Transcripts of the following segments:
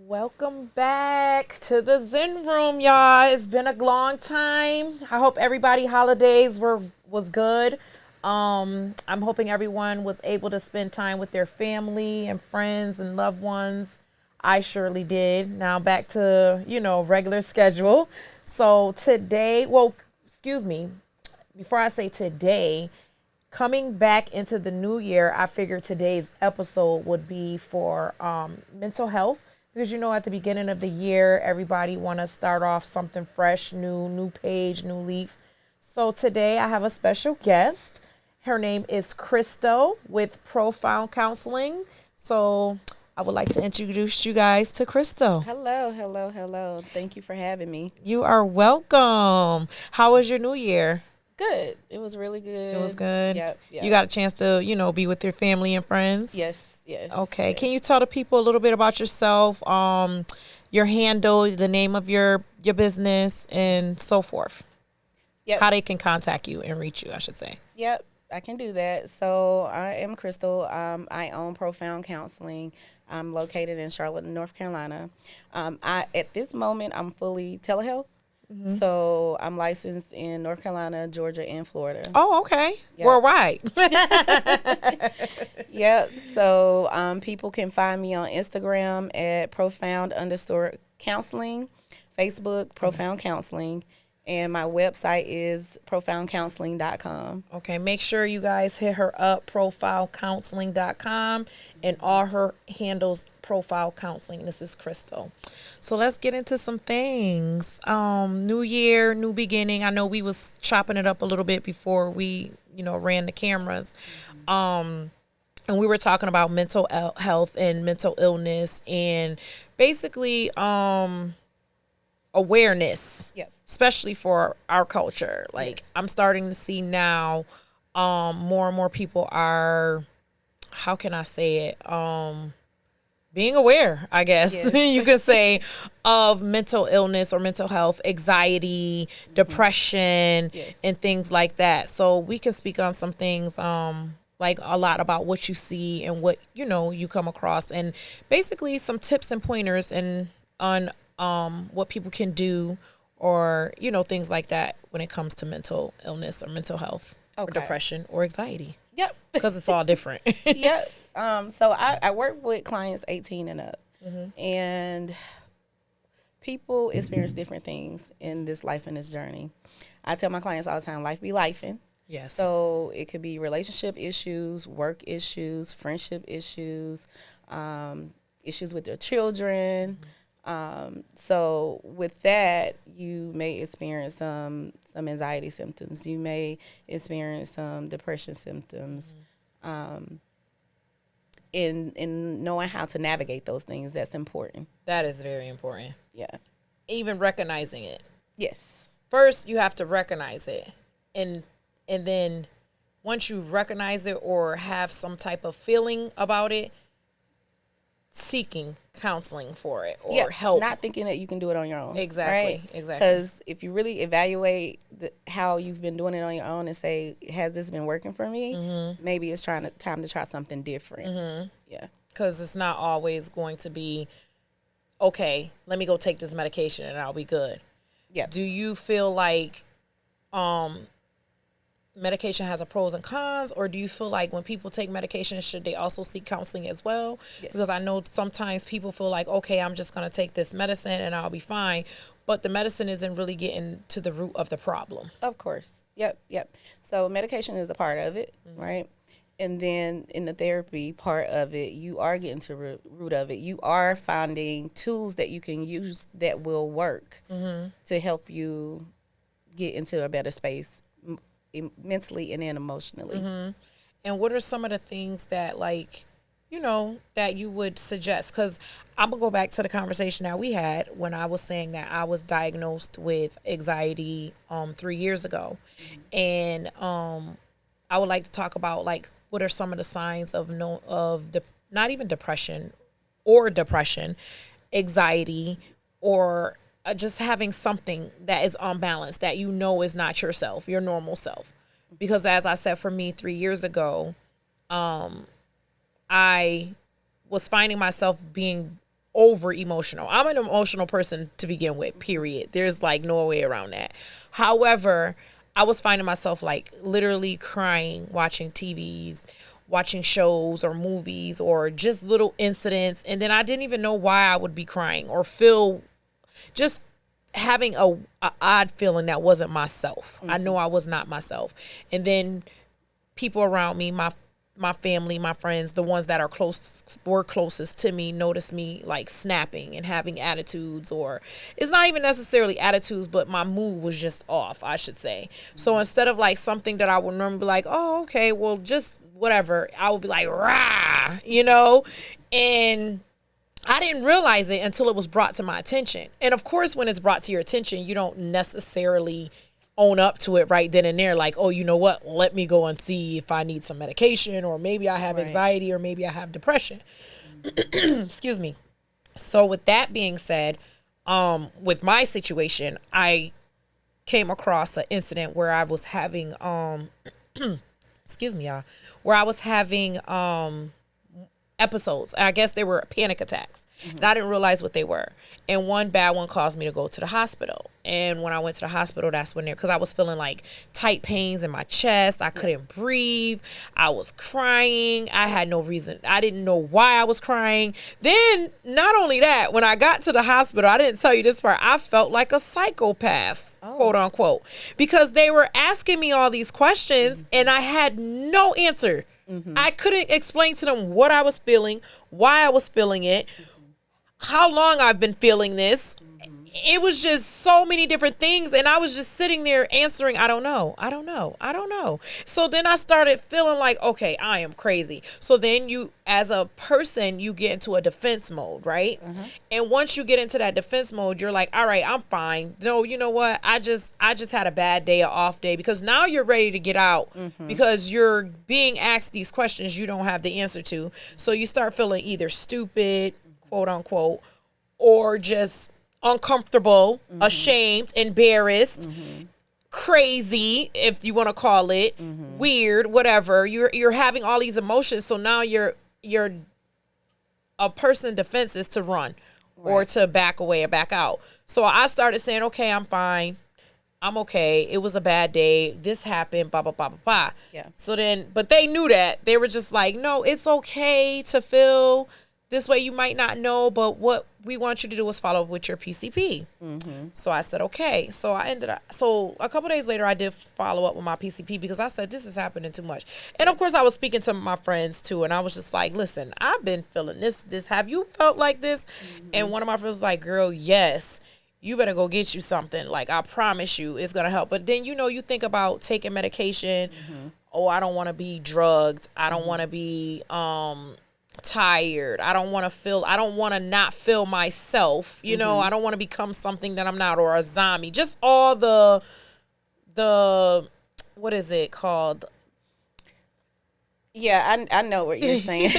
Welcome back to the Zen Room, y'all. It's been a long time. I hope everybody holidays was good. I'm hoping everyone was able to spend time with their family and friends and loved ones. I surely did. Now back to, regular schedule. So today, excuse me, before I say today, coming back into the new year, I figured today's episode would be for mental health because at the beginning of the year, everybody want to start off something fresh, new page, new leaf. So today I have a special guest. Her name is Crystal with Profound Counseling. So I would like to introduce you guys to Crystal. Hello. Thank you for having me. You are welcome. How was your new year? Good. It was really good. It was good. Yep. You got a chance to, be with your family and friends? Yes. Okay. Yes. Can you tell the people a little bit about yourself, your handle, the name of your business, and so forth? Yep. How they can contact you and reach you, I should say. Yep. I can do that. So I am Crystal. I own Profound Counseling. I'm located in Charlotte, North Carolina. At this moment, I'm fully telehealth. Mm-hmm. So I'm licensed in North Carolina, Georgia, and Florida. Oh, okay. Yep. Worldwide. Yep. So people can find me on Instagram at profound_counseling, Facebook, Profound Counseling, and my website is profoundcounseling.com. Okay. Make sure you guys hit her up, profilecounseling.com, and all her handles, Profile Counseling. This is Crystal. So let's get into some things. New year, new beginning. I know we was chopping it up a little bit before we, ran the cameras. And we were talking about mental health and mental illness and basically awareness. Yep. Especially for our culture. Like, yes. I'm starting to see now more and more people are, how can I say it? Being aware, I guess, yes. You could say, of mental illness or mental health, anxiety, depression, yes. And things like that. So we can speak on some things like a lot about what you see and what, you come across, and basically some tips and pointers and on what people can do or, things like that when it comes to mental illness or mental health, okay. Or depression or anxiety. Yep. Because it's all different. Yep. So I work with clients 18 and up. Mm-hmm. And people experience different things in this life and this journey. I tell my clients all the time, life be lifing. Yes. So it could be relationship issues, work issues, friendship issues, issues with their children. Mm-hmm. So with that, you may experience some anxiety symptoms. You may experience some depression symptoms. Mm-hmm. In knowing how to navigate those things, that's important. That is very important. Yeah. Even recognizing it. Yes. First, you have to recognize it. And then once you recognize it or have some type of feeling about it, seeking counseling for it or help. Not thinking that you can do it on your own. Exactly. Right? Exactly. Because if you really evaluate how you've been doing it on your own and say, has this been working for me? Mm-hmm. Maybe it's time to try something different. Mm-hmm. Yeah. Because it's not always going to be, okay, let me go take this medication and I'll be good. Yeah. Do you feel like medication has a pros and cons, or do you feel like when people take medication, should they also seek counseling as well? Yes. Because I know sometimes people feel like, okay, I'm just going to take this medicine and I'll be fine, but the medicine isn't really getting to the root of the problem. Of course. Yep. So medication is a part of it, mm-hmm. right? And then in the therapy part of it, you are getting to the root of it. You are finding tools that you can use that will work mm-hmm. to help you get into a better space mentally and then emotionally. Mm-hmm. And what are some of the things that, like, that you would suggest? Because I'm going to go back to the conversation that we had when I was saying that I was diagnosed with anxiety 3 years ago. And I would like to talk about, like, what are some of the signs of not even depression, anxiety, or just having something that is unbalanced that is not yourself, your normal self. Because as I said, for me 3 years ago, I was finding myself being over emotional. I'm an emotional person to begin with, period. There's like no way around that. However, I was finding myself like literally crying, watching TVs, watching shows or movies or just little incidents. And then I didn't even know why I would be crying or feel just having a odd feeling that wasn't myself. I know I was not myself. And then people around me, my family, my friends, the ones that were closest to me, noticed me like snapping and having attitudes, or it's not even necessarily attitudes, but my mood was just off, I should say. So instead of like something that I would normally be like, oh, okay, well, just whatever, I would be like, rah, you know? And I didn't realize it until it was brought to my attention. And of course, when it's brought to your attention, you don't necessarily own up to it right then and there, like, oh, you know what, let me go and see if I need some medication, or maybe I have anxiety, or maybe I have depression. Excuse me. So with that being said, with my situation, I came across an incident where I was having excuse me, y'all, where I was having episodes. I guess they were panic attacks. And I didn't realize what they were. And one bad one caused me to go to the hospital. And when I went to the hospital, that's when because I was feeling like tight pains in my chest. I couldn't breathe. I was crying. I had no reason. I didn't know why I was crying. Then, not only that, when I got to the hospital, I didn't tell you this part, I felt like a psychopath, quote unquote, because they were asking me all these questions and I had no answer. I couldn't explain to them what I was feeling, why I was feeling it, how long I've been feeling this. It was just so many different things. And I was just sitting there answering, I don't know. So then I started feeling like, okay, I am crazy. So then you, as a person, you get into a defense mode, right? And once you get into that defense mode, you're like, all right, I'm fine. No, you know what? I just had a bad day, an off day, because now you're ready to get out because you're being asked these questions you don't have the answer to. So you start feeling either stupid, quote unquote, or just uncomfortable, ashamed, embarrassed, crazy, if you want to call it, weird, whatever. You're having all these emotions. So now you're a person defenses to run or to back away or back out. So I started saying, okay, I'm fine. I'm okay. It was a bad day. This happened, blah, blah, blah, blah, blah. Yeah. So then, but they knew that. They were just like, no, it's okay to feel this way. You might not know, but what we want you to do is follow up with your PCP. So I said, okay. So so a couple days later, I did follow up with my PCP because I said, this is happening too much. And of course, I was speaking to my friends too. And I was just like, listen, I've been feeling this. Have you felt like this? And one of my friends was like, girl, yes. You better go get you something. Like, I promise you it's going to help. But then, you think about taking medication. Oh, I don't want to be drugged. I don't want to be tired. I don't want to not feel myself. I don't want to become something that I'm not, or a zombie. Just all the what is it called? Yeah, I know what you're saying.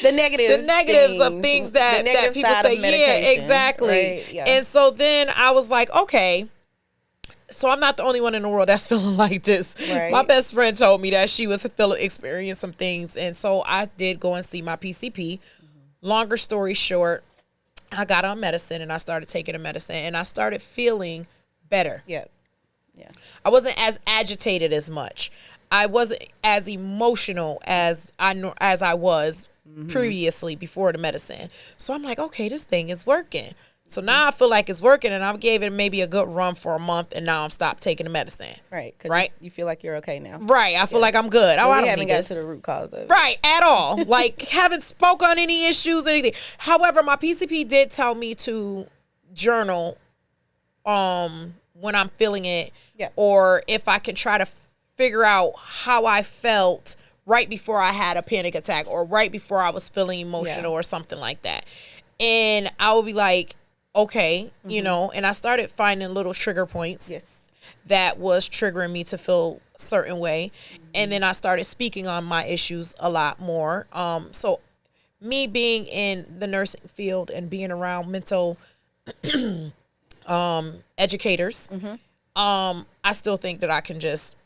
The negatives of things that people say. Yeah, exactly. Right? Yeah. And so then I was like, okay, so I'm not the only one in the world that's feeling like this. Right. My best friend told me that she was experiencing some things. And so I did go and see my PCP. Longer story short, I got on medicine and I started taking the medicine and I started feeling better. Yeah. I wasn't as agitated as much. I wasn't as emotional as I was previously before the medicine. So I'm like, okay, this thing is working. So now I feel like it's working, and I gave it maybe a good run for a month, and now I'm stopped taking the medicine. Right. Right. You feel like you're okay now. Right. I feel like I'm good. But I we don't haven't need got this. to the root cause of it. Right. At all. Like, haven't spoke on any issues, anything. However, my PCP did tell me to journal when I'm feeling it, or if I can try to figure out how I felt right before I had a panic attack or right before I was feeling emotional or something like that. And I would be like, okay, and I started finding little trigger points that was triggering me to feel a certain way. And then I started speaking on my issues a lot more. So me being in the nursing field and being around mental educators, I still think that I can just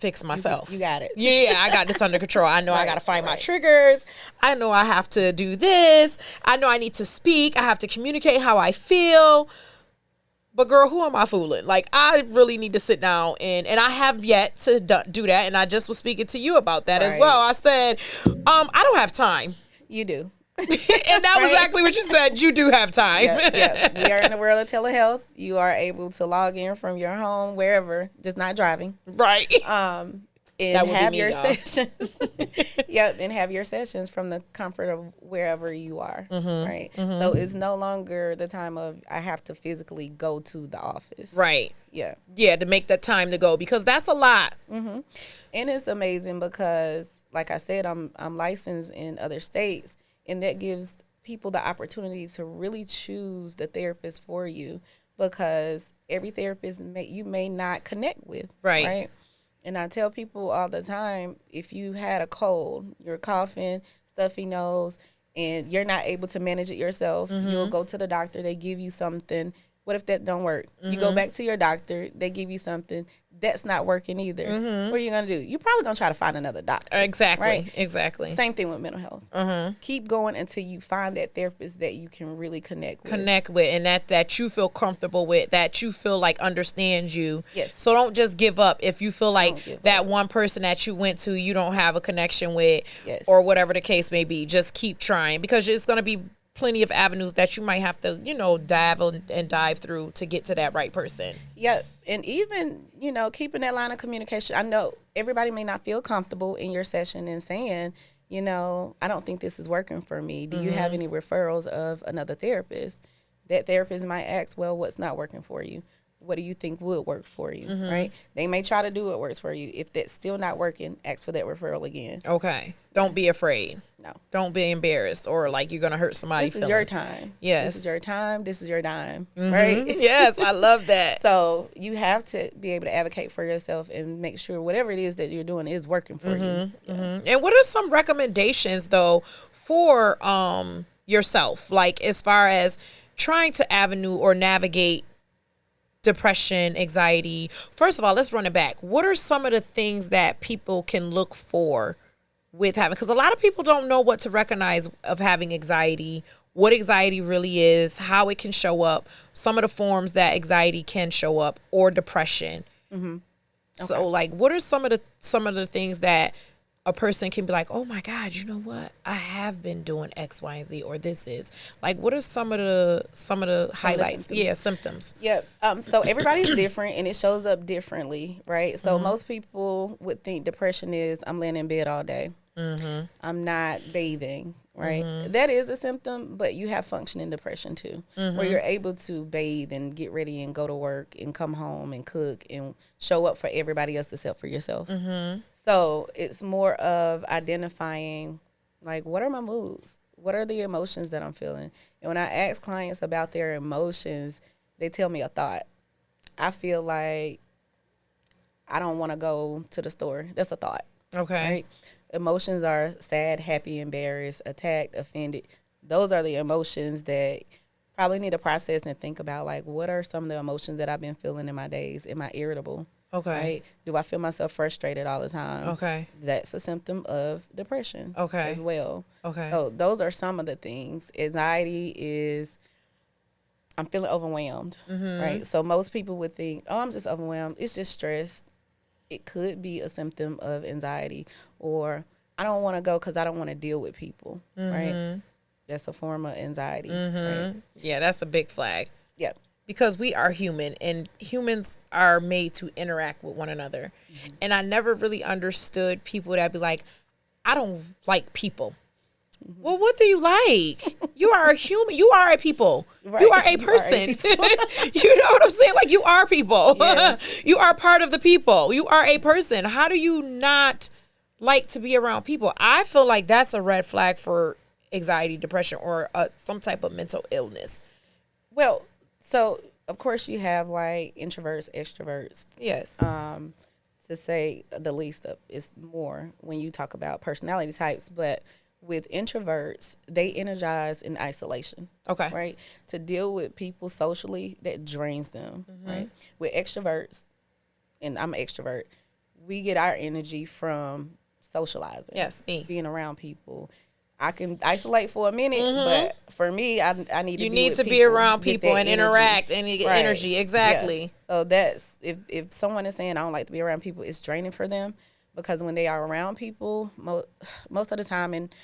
fix myself. You got it. Yeah, I got this under control. I know I got to find my triggers. I know I have to do this. I know I need to speak. I have to communicate how I feel. But girl, who am I fooling? Like, I really need to sit down and I have yet to do that. And I just was speaking to you about that as well. I said, I don't have time. You do. And that was exactly what you said. You do have time. Yeah. We are in the world of telehealth. You are able to log in from your home, wherever, just not driving. Right. And have your sessions. Yep, and have your sessions from the comfort of wherever you are. Right. So it's no longer the time of I have to physically go to the office. Right. Yeah. Yeah, to make that time to go, because that's a lot. And it's amazing because, like I said, I'm licensed in other states, and that gives people the opportunity to really choose the therapist for you, because every therapist you may not connect with. Right. And I tell people all the time, if you had a cold, you're coughing, stuffy nose, and you're not able to manage it yourself, you'll go to the doctor, they give you something. What if that don't work? You go back to your doctor, they give you something. That's not working either. What are you going to do? You're probably going to try to find another doctor. Exactly. Right? Exactly. Same thing with mental health. Keep going until you find that therapist that you can really connect with. And that you feel comfortable with, that you feel like understands you. Yes. So don't just give up if you feel like that one person that you went to you don't have a connection with, or whatever the case may be. Just keep trying, because it's going to be plenty of avenues that you might have to, dive through to get to that right person. Yep. And even, keeping that line of communication. I know everybody may not feel comfortable in your session and saying, I don't think this is working for me. Do you have any referrals of another therapist? That therapist might ask, well, what's not working for you? What do you think would work for you, right? They may try to do what works for you. If that's still not working, ask for that referral again. Okay. Don't be afraid. No. Don't be embarrassed or like you're going to hurt somebody's feelings. This is your time. Yes. This is your time. This is your dime, right? Yes, I love that. So you have to be able to advocate for yourself and make sure whatever it is that you're doing is working for you. Yeah. And what are some recommendations, though, for yourself? Like, as far as trying to avenue or navigate depression, anxiety. First of all, let's run it back. What are some of the things that people can look for with having, because a lot of people don't know what to recognize of having anxiety, what anxiety really is, how it can show up, some of the forms that anxiety can show up, or depression. Okay. So like, what are some of the things that a person can be like, oh my God, you know what? I have been doing X, Y, and Z, or this is like, what are some of the highlights? Symptoms. Yep. So everybody's different and it shows up differently, right? So most people would think depression is I'm laying in bed all day. I'm not bathing, right? That is a symptom, but you have functioning depression too, where you're able to bathe and get ready and go to work and come home and cook and show up for everybody else except for yourself. So it's more of identifying, like, what are my moods? What are the emotions that I'm feeling? And when I ask clients about their emotions, they tell me a thought. I feel like I don't want to go to the store. That's a thought. Okay. Right? Emotions are sad, happy, embarrassed, attacked, offended. Those are the emotions that probably need to process and think about, like, what are some of the emotions that I've been feeling in my days? Am I irritable? Okay. Right? Do I feel myself frustrated all the time? Okay. That's a symptom of depression. Okay. As well. Okay. So those are some of the things. Anxiety is, I'm feeling overwhelmed. Right? So most people would think, oh, I'm just overwhelmed. It's just stress. It could be a symptom of anxiety, or I don't want to go because I don't want to deal with people. Right? That's a form of anxiety. Right? Yeah, that's a big flag. Yep. Because we are human, and humans are made to interact with one another. And I never really understood people that be like, I don't like people. Well, what do you like? You are a human. You are a people. Right. You are a person. You know what I'm saying? Like, you are people. Yes. You are part of the people. You are a person. How do you not like to be around people? I feel like that's a red flag for anxiety, depression, or some type of mental illness. Well, so of course you have like introverts, extroverts. Yes. To say the least of, it's more when you talk about personality types, but with introverts, they energize in isolation. Okay. Right? To deal with people socially, that drains them. Right? With extroverts, and I'm an extrovert, we get our energy from socializing. Yes, me. Being around people. I can isolate for a minute, but for me, I need to You be need with to people, be around get people that and energy. interact and you get Right. energy. Exactly. Yeah. So that's if someone is saying I don't like to be around people, it's draining for them because when they are around people, most of the time, and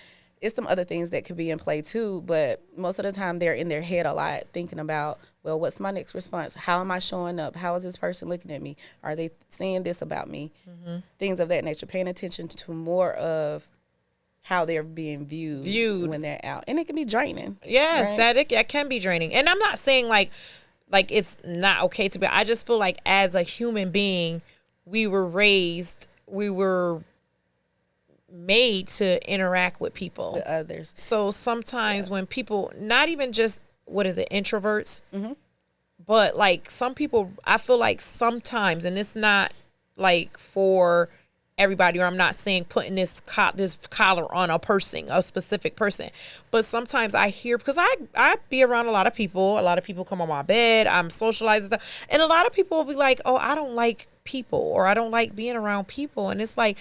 it's some other things that could be in play too, but most of the time they're in their head a lot thinking about, well, what's my next response? How am I showing up? How is this person looking at me? Are they saying this about me? Things of that nature. Paying attention to more of how they're being viewed when they're out. And it can be draining. Yes, right? that can be draining. And I'm not saying like it's not okay to be. I just feel like as a human being, we were made to interact with people. With others. So sometimes when people, not even just, introverts, but like some people, I feel like sometimes, and it's not like for everybody, or I'm not saying putting this collar on a specific person, but sometimes I hear, because I be around a lot of people come on my bed, I'm socializing stuff, and a lot of people will be like, oh, I don't like people, or I don't like being around people. And it's like,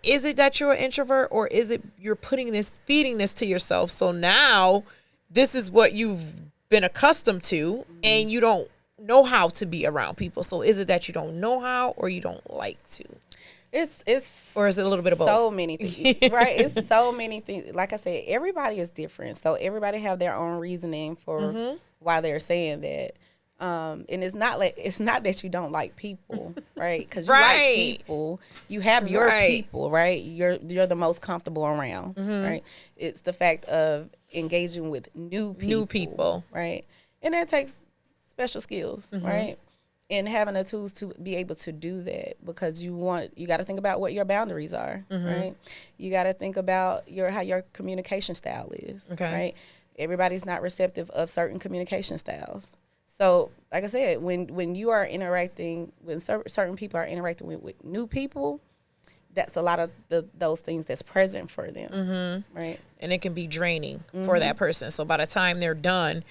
is it that you're an introvert, or is it you're feeding this to yourself? So now this is what you've been accustomed to, and you don't know how to be around people. So is it that you don't know how, or you don't like to? It's or is it a little bit of both? So many things, right? It's so many things. Like I said, everybody is different, so everybody have their own reasoning for why they're saying that. And it's not that you don't like people, right? Because you like people, you have your people, right? You're the most comfortable around, right? It's the fact of engaging with new people, right? And that takes special skills, right? And having the tools to be able to do that, because you got to think about what your boundaries are, right? You got to think about how your communication style is, right? Everybody's not receptive of certain communication styles. So, like I said, when you are interacting, when certain people are interacting with new people, that's a lot of those things that's present for them, right? And it can be draining for that person. So by the time they're done,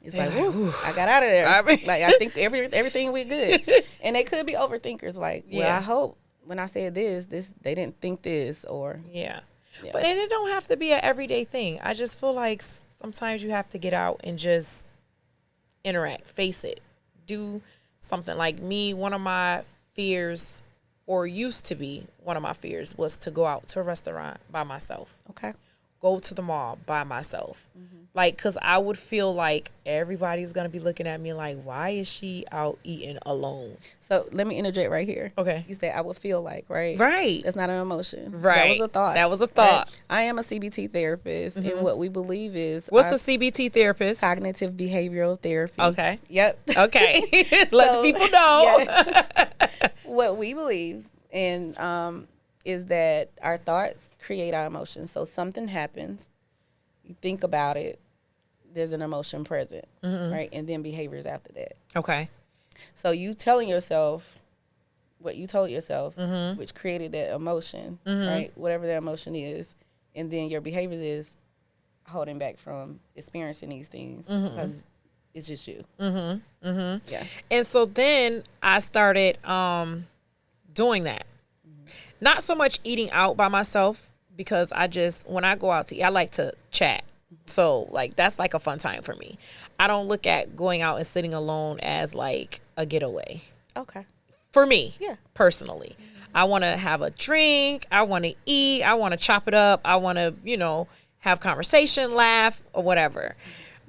it's like, whew, I got out of there. Like, I think everything we good. And they could be overthinkers. Like, well, I hope when I said this, they didn't think this, or But and it don't have to be an everyday thing. I just feel like sometimes you have to get out and just interact, face it, do something. Like me, one of my fears, or used to be one of my fears, was to go out to a restaurant by myself. Okay. Go to the mall by myself. Like, because I would feel like everybody's going to be looking at me like, why is she out eating alone? So let me interject right here. Okay. You said I would feel like, right? Right. That's not an emotion. Right. That was a thought. That was a thought. Right? I am a CBT therapist, and what we believe is... What's a CBT therapist? Cognitive behavioral therapy. Okay. Yep. Okay. Let the people know. What we believe is that our thoughts create our emotions. So something happens, you think about it, there's an emotion present, right? And then behaviors after that. Okay. So you telling yourself what you told yourself, which created that emotion, right? Whatever that emotion is. And then your behaviors is holding back from experiencing these things because it's just you. Yeah. And so then I started doing that. Not so much eating out by myself, because when I go out to eat, I like to chat. So, like, that's like a fun time for me. I don't look at going out and sitting alone as like a getaway. Okay. For me, yeah, personally. I want to have a drink. I want to eat. I want to chop it up. I want to, have conversation, laugh, or whatever.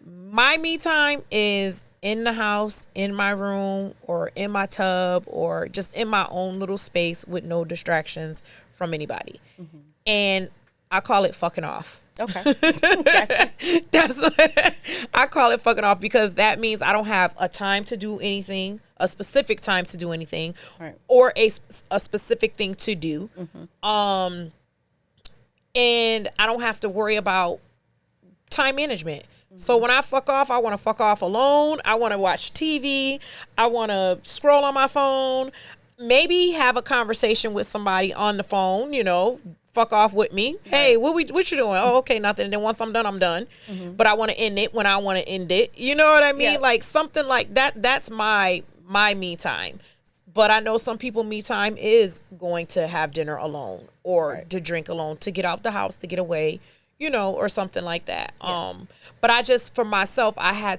My me time is in the house, in my room, or in my tub, or just in my own little space with no distractions from anybody. And I call it fucking off. Okay. Gotcha. I call it fucking off, because that means I don't have a time to do anything, a specific time to do anything, right, or a specific thing to do. And I don't have to worry about time management. So when I fuck off, I want to fuck off alone. I want to watch TV. I want to scroll on my phone. Maybe have a conversation with somebody on the phone, fuck off with me. Right. Hey, what you doing? Oh, okay, nothing. And then once I'm done, I'm done. But I want to end it when I want to end it. You know what I mean? Yeah. Like something like that. That's my me time. But I know some people, me time is going to have dinner alone or Right. to drink alone, to get out the house, to get away, or something like that. Yeah. But I just, for myself, I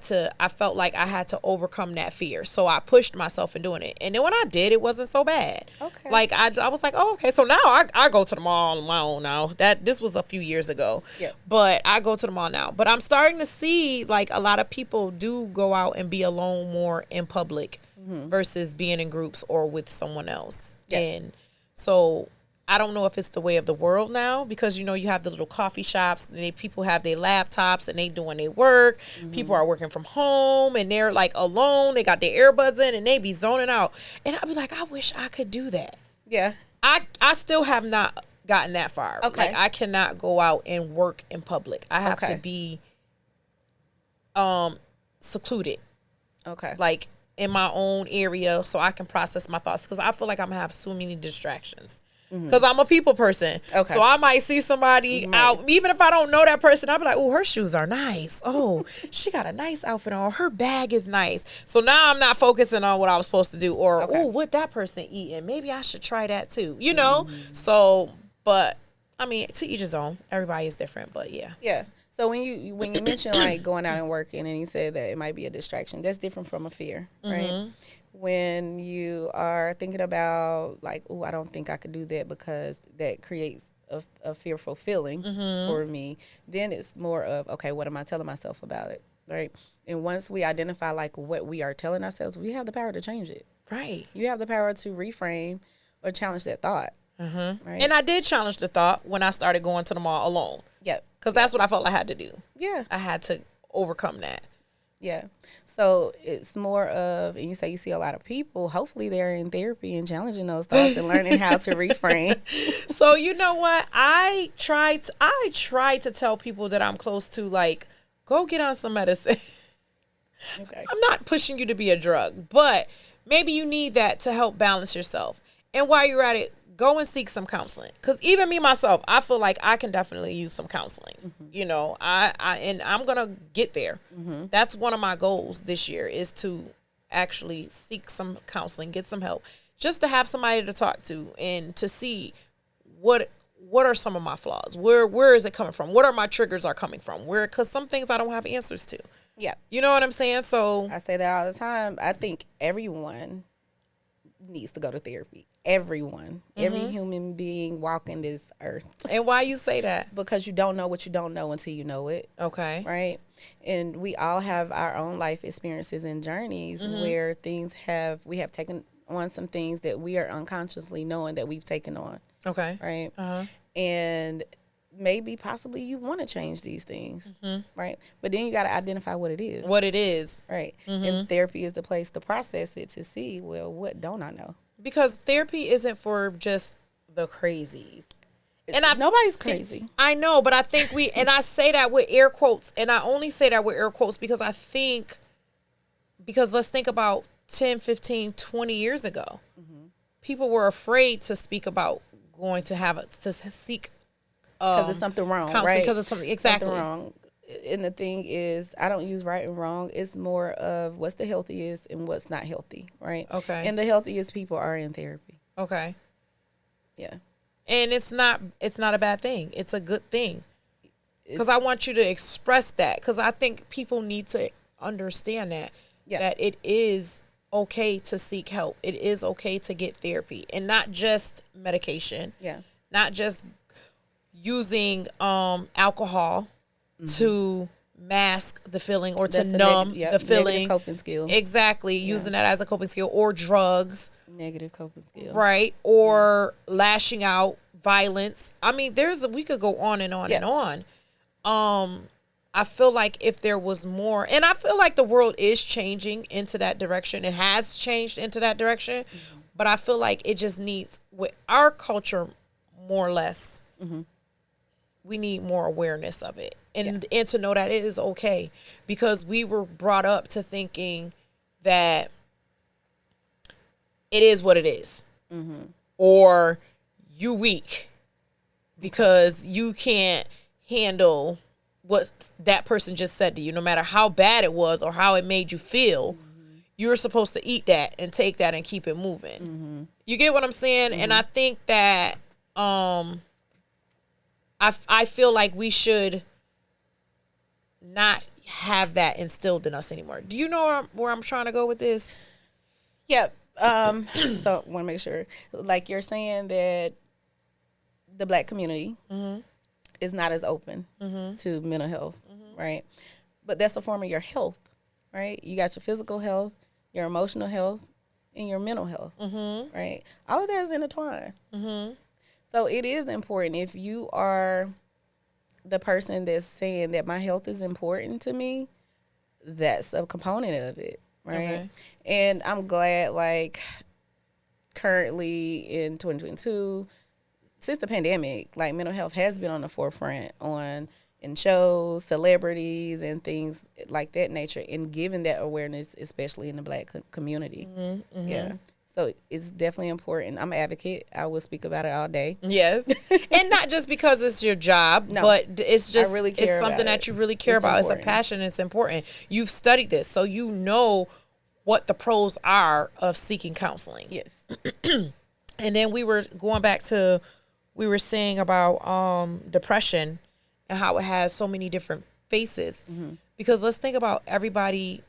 felt like I had to overcome that fear. So I pushed myself in doing it. And then when I did, it wasn't so bad. Okay. Like I was like, oh, okay. So now I go to the mall on my own now. This was a few years ago. Yep. But I go to the mall now. But I'm starting to see like a lot of people do go out and be alone more in public versus being in groups or with someone else. Yep. And so I don't know if it's the way of the world now because, you have the little coffee shops and people have their laptops and they doing their work. People are working from home and they're like alone. They got their earbuds in and they be zoning out. And I'd be like, I wish I could do that. Yeah. I still have not gotten that far. Okay. Like I cannot go out and work in public. I have Okay. to be secluded. Okay. Like in my own area so I can process my thoughts because I feel like I'm gonna have so many distractions. Because I'm a people person. Okay. So I might see somebody out, even if I don't know that person, I'll be like, oh, her shoes are nice. Oh, she got a nice outfit on. Her bag is nice. So now I'm not focusing on what I was supposed to do or, Okay. oh, what that person eating. Maybe I should try that too. So, but I mean, to each his own. Everybody is different, but yeah. Yeah. So when you mentioned like going out and working and you said that it might be a distraction, that's different from a fear, right? When you are thinking about like, oh, I don't think I could do that because that creates a fearful feeling for me, then it's more of, okay, what am I telling myself about it, right? And once we identify like what we are telling ourselves, we have the power to change it. Right. You have the power to reframe or challenge that thought. Right? And I did challenge the thought when I started going to the mall alone. Yep. Because that's what I felt I had to do. Yeah. I had to overcome that. Yeah. So it's more of, and you say you see a lot of people, hopefully they're in therapy and challenging those thoughts and learning how to reframe. So you know what? I try to tell people that I'm close to, like, go get on some medicine. Okay. I'm not pushing you to be a drug, but maybe you need that to help balance yourself. And while you're at it, go and seek some counseling. Because even me, myself, I feel like I can definitely use some counseling. And I'm going to get there. That's one of my goals this year is to actually seek some counseling, get some help, just to have somebody to talk to and to see what are some of my flaws? Where is it coming from? What are my triggers are coming from? Because some things I don't have answers to. Yeah. You know what I'm saying? So I say that all the time. I think everyone needs to go to therapy. Everyone. Every human being walking this earth. And why you say that? Because you don't know what you don't know until you know it. Okay. Right? And we all have our own life experiences and journeys where we have taken on some things that we are unconsciously knowing that we've taken on. Okay. Right? Uh-huh. And maybe possibly you want to change these things, right? But then you got to identify what it is. What it is. Right. And therapy is the place to process it, to see, well, what don't I know? Because therapy isn't for just the crazies. And Nobody's crazy. I know, but I think and I say that with air quotes, and I only say that with air quotes because let's think about 10, 15, 20 years ago. People were afraid to speak about going to seek Because it's something wrong, counseling, right? because it's something, exactly. Something wrong. And the thing is, I don't use right and wrong. It's more of what's the healthiest and what's not healthy, right? Okay. And the healthiest people are in therapy. Okay. Yeah. And it's not a bad thing. It's a good thing. Because I want you to express that. Because I think people need to understand that. Yeah. That it is okay to seek help. It is okay to get therapy. And not just medication. Yeah. Not just using alcohol to mask the feeling or That's to a numb yep, the feeling. Negative coping skill. Exactly. Using that as a coping skill, or drugs. Negative coping skill. Right. Or lashing out, violence. I mean, we could go on and on and on. I feel like if there was more, and I feel like the world is changing into that direction. It has changed into that direction, but I feel like it just needs, with our culture, more or less, we need more awareness of it. And to know that it is okay, because we were brought up to thinking that it is what it is. Or you weak because you can't handle what that person just said to you, no matter how bad it was or how it made you feel. you're supposed to eat that and take that and keep it moving. You get what I'm saying? And I think that I feel like we should not have that instilled in us anymore. Do you know where I'm trying to go with this? Yep. So want to make sure, like you're saying that the Black community is not as open to mental health, right? But that's a form of your health, right? You got your physical health, your emotional health, and your mental health, right? All of that is intertwined. So it is important if you are the person that's saying that my health is important to me, that's a component of it, right? Okay. And I'm glad, like, currently in 2022, since the pandemic, like, mental health has been on the forefront in shows, celebrities, and things like that nature, and giving that awareness, especially in the Black community. Yeah. So it's definitely important. I'm an advocate. I will speak about it all day. Yes. And not just because it's your job, but it's just I really care it's something that you really care about. Important. It's a passion. It's important. You've studied this, so you know what the pros are of seeking counseling. Yes. And then we were going back to, we were saying about depression and how it has so many different faces. Because let's think about everybody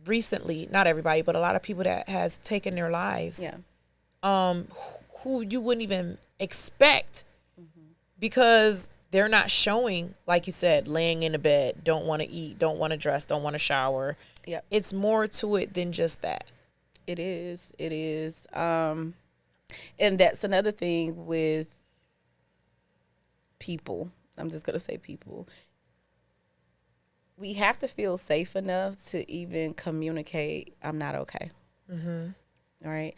recently, not everybody, but a lot of people that has taken their lives, who you wouldn't even expect because they're not showing, like you said, laying in a bed, don't want to eat, don't want to dress, don't want to shower. Yep. It's more to it than just that. It is. And that's another thing with people. I'm just going to say people. We have to feel safe enough to even communicate, I'm not okay. All right.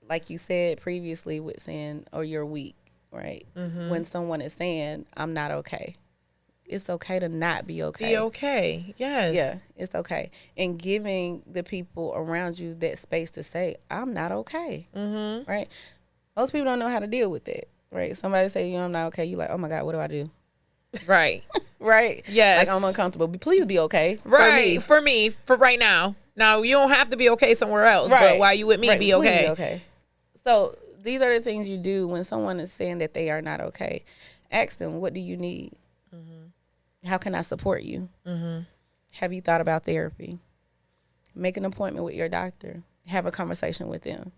Like you said previously with saying, or you're weak, right? When someone is saying, I'm not okay, it's okay to not be okay. Be okay. Yes. Yeah, it's okay. And giving the people around you that space to say, I'm not okay. Right? Most people don't know how to deal with that, right? Somebody say, I'm not okay. You're like, oh my God, what do I do? Right. Right. Yes. Like, I'm uncomfortable. But please be okay. Right. For me, for right now. Now, you don't have to be okay somewhere else. Right. But while you with me, be okay. Please be okay. So these are the things you do when someone is saying that they are not okay. Ask them, what do you need? How can I support you? Have you thought about therapy? Make an appointment with your doctor. Have a conversation with them.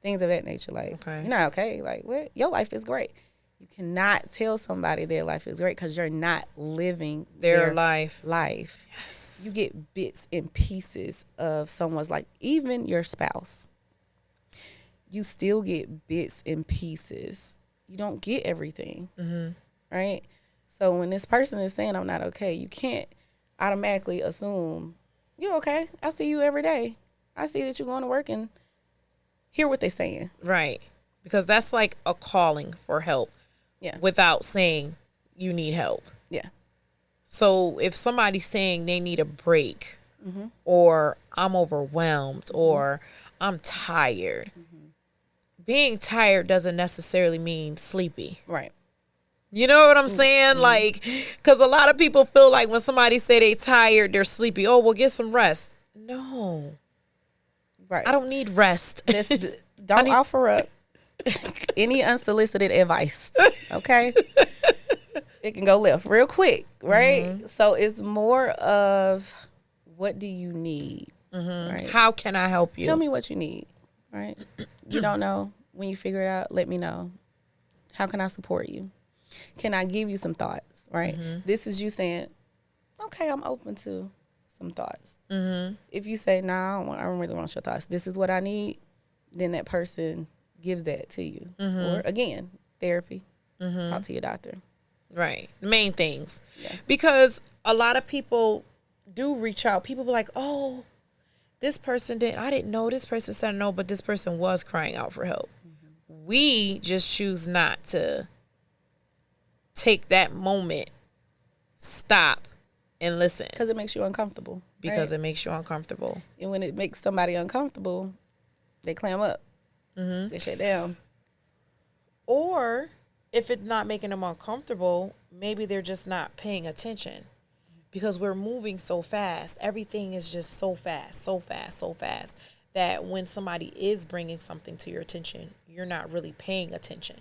Things of that nature. Like, you're not okay. Like, what? Your life is great. You cannot tell somebody their life is great because you're not living their life. Yes. You get bits and pieces of someone's life. Even your spouse. You still get bits and pieces. You don't get everything. Right? So when this person is saying, I'm not okay, you can't automatically assume, you're okay. I see you every day. I see that you're going to work and hear what they're saying. Right. Because that's like a calling for help. Yeah. Without saying you need help. Yeah. So if somebody's saying they need a break or I'm overwhelmed or I'm tired, being tired doesn't necessarily mean sleepy. Right. You know what I'm saying? Like, because a lot of people feel like when somebody say they tired, they're sleepy. Oh, well, get some rest. No. Right. I don't need rest. Don't offer up any unsolicited advice. Okay? It can go left real quick, right? So it's more of, what do you need? Right? How can I help you? Tell me what you need, right? You don't know. When you figure it out, let me know. How can I support you? Can I give you some thoughts, right? This is you saying, okay, I'm open to some thoughts. If you say, nah, I don't really want your thoughts. This is what I need. Then that person gives that to you. Or, again, therapy. Talk to your doctor. Right. The main things. Yeah. Because a lot of people do reach out. People be like, oh, this person I didn't know this person said no, but this person was crying out for help. We just choose not to take that moment, stop, and listen. Because it makes you uncomfortable. Because it makes you uncomfortable. And when it makes somebody uncomfortable, they clam up. They shut down. Or if it's not making them uncomfortable, maybe they're just not paying attention. because we're moving so fast. Everything is just so fast, so fast, so fast that when somebody is bringing something to your attention, you're not really paying attention.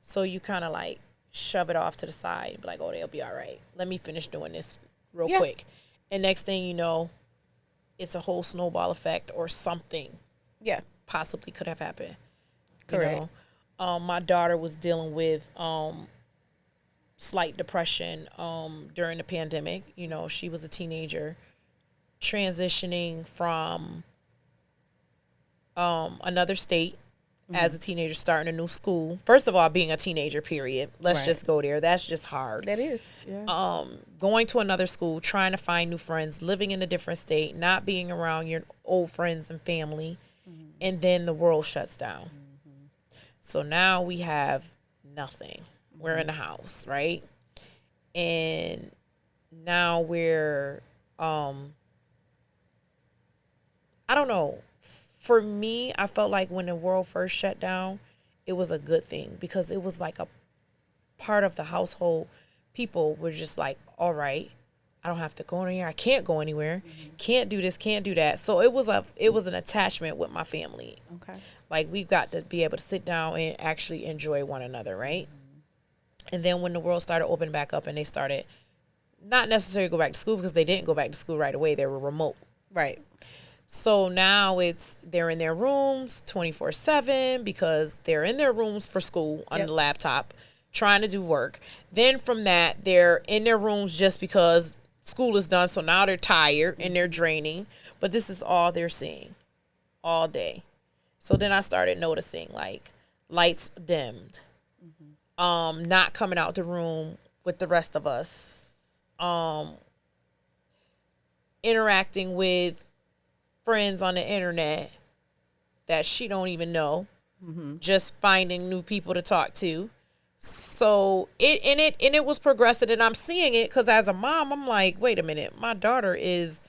So you kind of like shove it off to the side and be like, oh, they'll be all right. Let me finish doing this real quick. And next thing you know, it's a whole snowball effect or something possibly could have happened. Correct. My daughter was dealing with slight depression during the pandemic. You know, she was a teenager transitioning from another state as a teenager, starting a new school. First of all, being a teenager, period. Let's just go there. That's just hard. That is. Yeah. Going to another school, trying to find new friends, living in a different state, not being around your old friends and family, and then the world shuts down. So now we have nothing. We're in the house, right? And now we're, I don't know. For me, I felt like when the world first shut down, it was a good thing because it was like a part of the household. People were just like, all right, I don't have to go anywhere. I can't go anywhere. Can't do this, can't do that. So it was an attachment with my family. Okay. Like we've got to be able to sit down and actually enjoy one another, right? And then when the world started opening back up and they started not necessarily go back to school because they didn't go back to school right away. They were remote. Right. So now they're in their rooms 24/7 because they're in their rooms for school on the laptop trying to do work. Then from that, they're in their rooms just because school is done. So now they're tired and they're draining. But this is all they're seeing all day. So then I started noticing like lights dimmed, not coming out the room with the rest of us, interacting with friends on the internet that she don't even know, just finding new people to talk to. So it was progressive, and I'm seeing it because as a mom, I'm like, wait a minute, my daughter is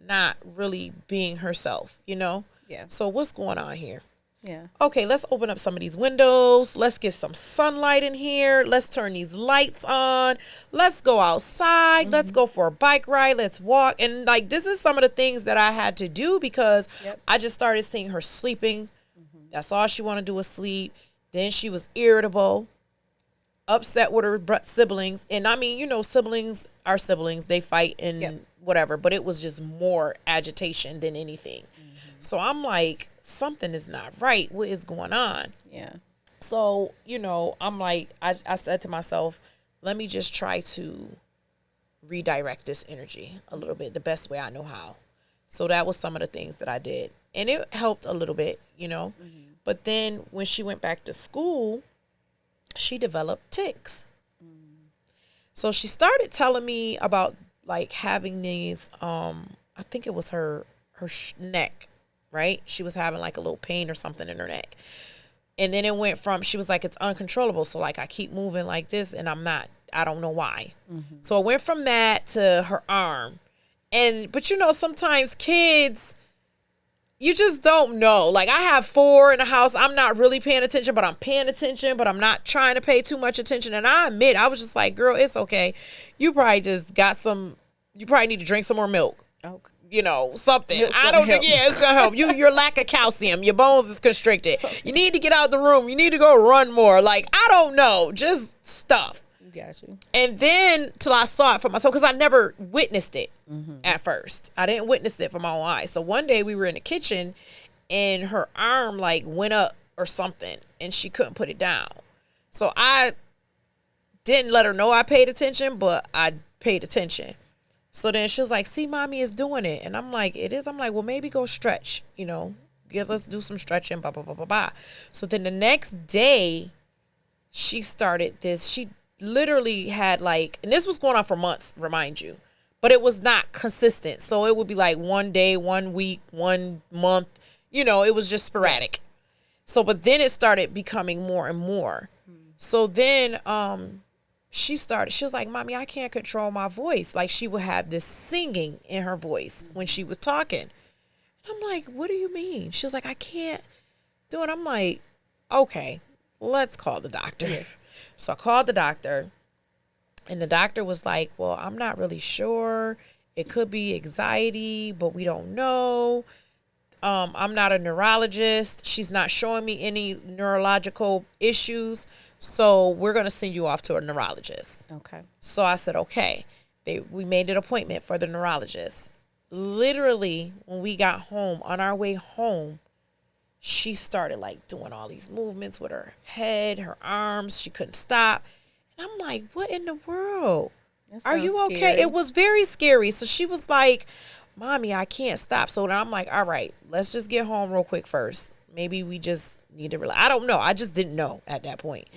not really being herself, you know? Yeah. So what's going on here? Yeah. Okay, let's open up some of these windows. Let's get some sunlight in here. Let's turn these lights on. Let's go outside. Let's go for a bike ride. Let's walk. And like, this is some of the things that I had to do because I just started seeing her sleeping. That's all she wanted to do was sleep. Then she was irritable, upset with her siblings. And I mean, you know, siblings are siblings. They fight and whatever, but it was just more agitation than anything. So I'm like, something is not right. What is going on? Yeah. So, you know, I'm like, I said to myself, let me just try to redirect this energy a little bit the best way I know how. So that was some of the things that I did. And it helped a little bit, you know. But then when she went back to school, she developed tics. So she started telling me about like having these, I think it was her neck. Right? She was having like a little pain or something in her neck. And then it went from, she was like, it's uncontrollable. So like I keep moving like this and I don't know why. So it went from that to her arm. But you know, sometimes kids, you just don't know. Like I have 4 in the house. I'm not really paying attention, but I'm paying attention, but I'm not trying to pay too much attention. And I admit, I was just like, girl, it's okay. You probably just you probably need to drink some more milk. Okay. You know, something. Milk's I don't think, help. it's going to help. Your lack of calcium, your bones is constricted. You need to get out the room. You need to go run more. Like, I don't know. Just stuff. Got you. And then till I saw it for myself, because I never witnessed it at first. I didn't witness it from my own eyes. So one day we were in the kitchen and her arm like went up or something and she couldn't put it down. So I didn't let her know I paid attention, but I paid attention. So then she was like, see, mommy is doing it. And I'm like, it is? I'm like, well, maybe go stretch, you know. Let's do some stretching, blah, blah, blah, blah, blah. So then the next day, she started this. She literally had like, and this was going on for months, remind you. But it was not consistent. So it would be like one day, 1 week, 1 month. You know, it was just sporadic. So, but then it started becoming more and more. So then, she was like, mommy, I can't control my voice. Like she would have this singing in her voice when she was talking. And I'm like, what do you mean? She was like, I can't do it. I'm like, okay, let's call the doctor. Yes. So I called the doctor. And the doctor was like, well, I'm not really sure. It could be anxiety, but we don't know. I'm not a neurologist. She's not showing me any neurological issues. So we're going to send you off to a neurologist. Okay. So I said, okay. We made an appointment for the neurologist. Literally, when we got home, on our way home, she started like doing all these movements with her head, her arms. She couldn't stop. And I'm like, what in the world? Are you okay? Scary. It was very scary. So she was like, Mommy, I can't stop. So then I'm like, all right, let's just get home real quick first. Maybe we just need to relax. I don't know. I just didn't know at that point.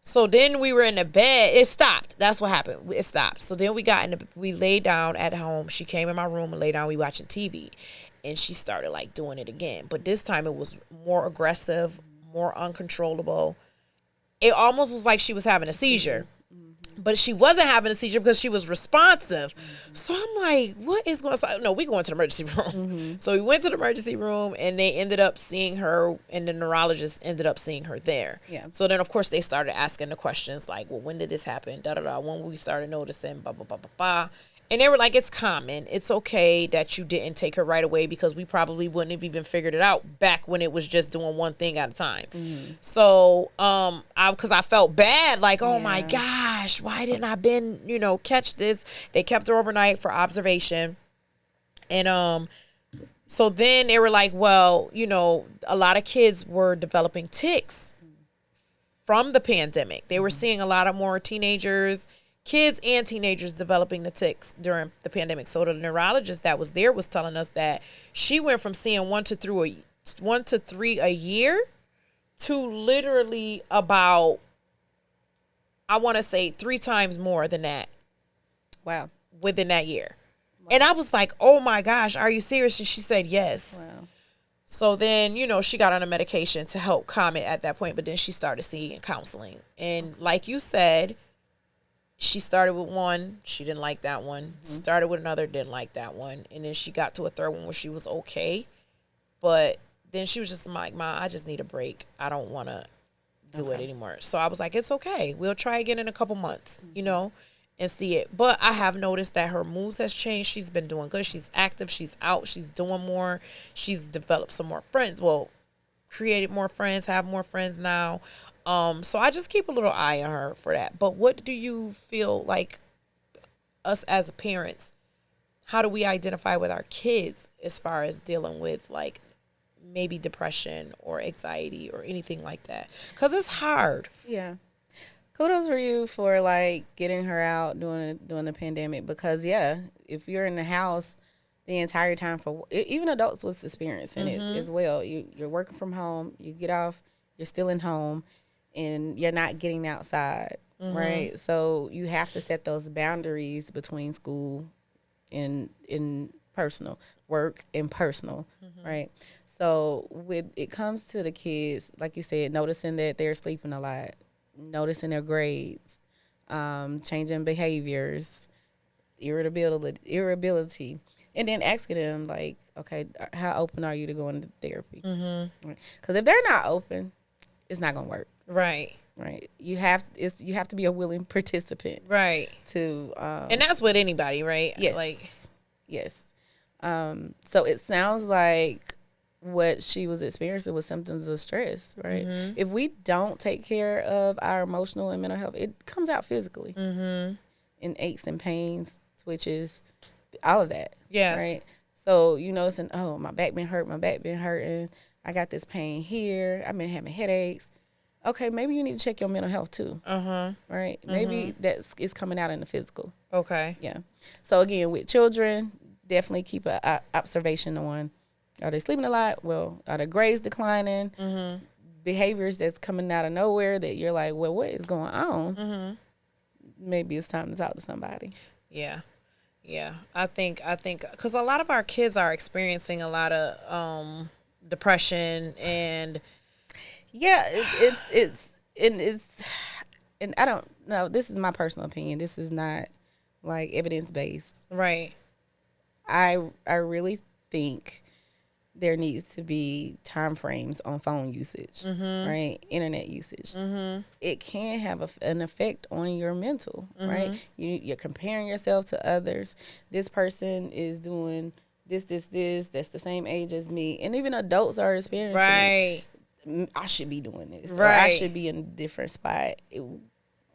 So then we were in the bed. It stopped. That's what happened. It stopped. So then we laid down at home. She came in my room and laid down. We watching TV. And she started like doing it again. But this time it was more aggressive, more uncontrollable. It almost was like she was having a seizure. But she wasn't having a seizure because she was responsive. So I'm like, what is going on? No, we going to the emergency room. So we went to the emergency room and they ended up seeing her, and the neurologist ended up seeing her there. Yeah. So then, of course, they started asking the questions like, well, when did this happen? Da-da-da. When we started noticing, blah, blah, blah, blah, blah. And they were like, it's common. It's okay that you didn't take her right away because we probably wouldn't have even figured it out back when it was just doing one thing at a time. So, because I felt bad, like, oh my gosh, why didn't I catch this? They kept her overnight for observation. And, so then they were like, well, a lot of kids were developing tics from the pandemic. They were seeing a lot of more kids and teenagers developing the tics during the pandemic. So the neurologist that was there was telling us that she went from seeing 1 to 3 a year to literally about, I want to say 3 times more than that. Wow. Within that year. Wow. And I was like, oh my gosh, are you serious? And she said yes. Wow. So then, she got on a medication to help calm it at that point, but then she started seeing counseling. And like you said, she started with one, she didn't like that one. Started with another, didn't like that one. And then she got to a third one where she was okay. But then she was just like, Ma, I just need a break. I don't want to do it anymore. So I was like, it's okay. We'll try again in a couple months, and see it. But I have noticed that her moods has changed. She's been doing good. She's active. She's out. She's doing more. She's developed some more friends. Well, created more friends, have more friends now. So I just keep a little eye on her for that. But what do you feel like us as parents, how do we identify with our kids as far as dealing with like maybe depression or anxiety or anything like that? Because it's hard. Yeah. Kudos for you for like getting her out during the pandemic, because if you're in the house the entire time, for even adults was experiencing it as well. You're working from home, you get off, you're still in home, and you're not getting outside, right? So you have to set those boundaries between school and in personal work and personal, right? So when it comes to the kids, like you said, noticing that they're sleeping a lot, noticing their grades, changing behaviors, irritability, and then asking them like, okay, how open are you to going to therapy? Because if they're not open, it's not gonna work. Right. You have to be a willing participant. Right. To and that's with anybody, right? Yes. Yes. So it sounds like what she was experiencing was symptoms of stress, right? If we don't take care of our emotional and mental health, it comes out physically in aches and pains, switches, all of that. Yes. Right. So saying, oh, my back been hurting. I got this pain here. I've been having headaches. Okay, maybe you need to check your mental health too. Right? Maybe it's coming out in the physical. Okay. Yeah. So again, with children, definitely keep an observation on, are they sleeping a lot? Well, are their grades declining? Behaviors that's coming out of nowhere that you're like, well, what is going on? Maybe it's time to talk to somebody. Yeah. Yeah. I think because a lot of our kids are experiencing a lot of depression and it's and I don't know, this is my personal opinion, this is not like evidence based, right? I really think there needs to be time frames on phone usage, right? Internet usage. It can have an effect on your mental, right? You're comparing yourself to others. This person is doing this. That's the same age as me. And even adults are experiencing Right. I should be doing this. Or Right. I should be in a different spot.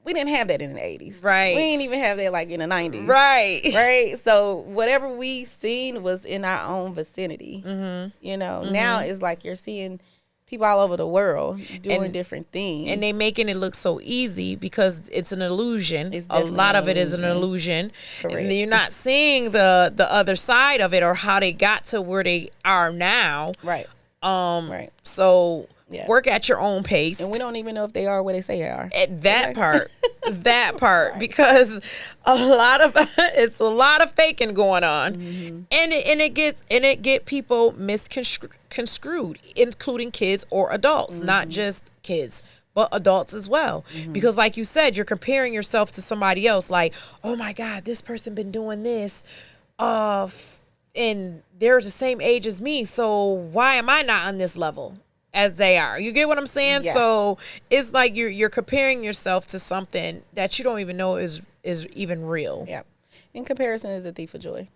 We didn't have that in the 80s. Right. We didn't even have that like in the 90s. Right. Right. So whatever we seen was in our own vicinity. You know, now it's like you're seeing people all over the world doing different things. And they making it look so easy because it's an illusion. It's A lot of definitely it is an illusion. Correct. And you're not seeing the other side of it or how they got to where they are now. Right. Right. So work at your own pace. And we don't even know if they are where they say they are. At that part. That part. Right. Because it's a lot of faking going on. And it get people misconstrued, including kids or adults, not just kids, but adults as well. Because like you said, you're comparing yourself to somebody else, like, oh my God, this person been doing this and they're the same age as me, so why am I not on this level as they are? You get what I'm saying? Yeah. So it's like you're comparing yourself to something that you don't even know is even real. Yeah. In comparison is a thief of joy.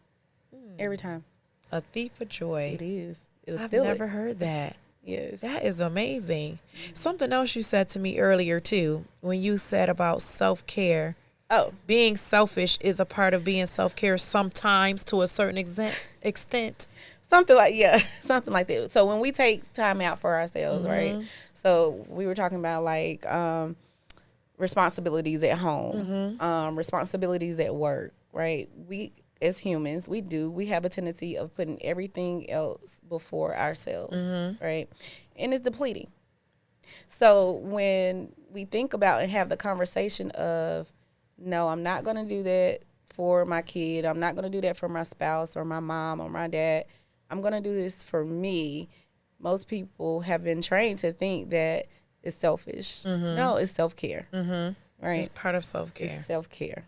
Every time. A thief of joy. It is. I've never heard that. Yes. That is amazing. Something else you said to me earlier too, when you said about self-care. Oh, being selfish is a part of being self-care sometimes to a certain extent. Something like that. So when we take time out for ourselves, right? So we were talking about like responsibilities at home, responsibilities at work, right? We as humans, we have a tendency of putting everything else before ourselves, right? And it's depleting. So when we think about and have the conversation of, no, I'm not going to do that for my kid. I'm not going to do that for my spouse or my mom or my dad. I'm going to do this for me. Most people have been trained to think that it's selfish. No, it's self-care. Right? It's part of self-care. It's self-care.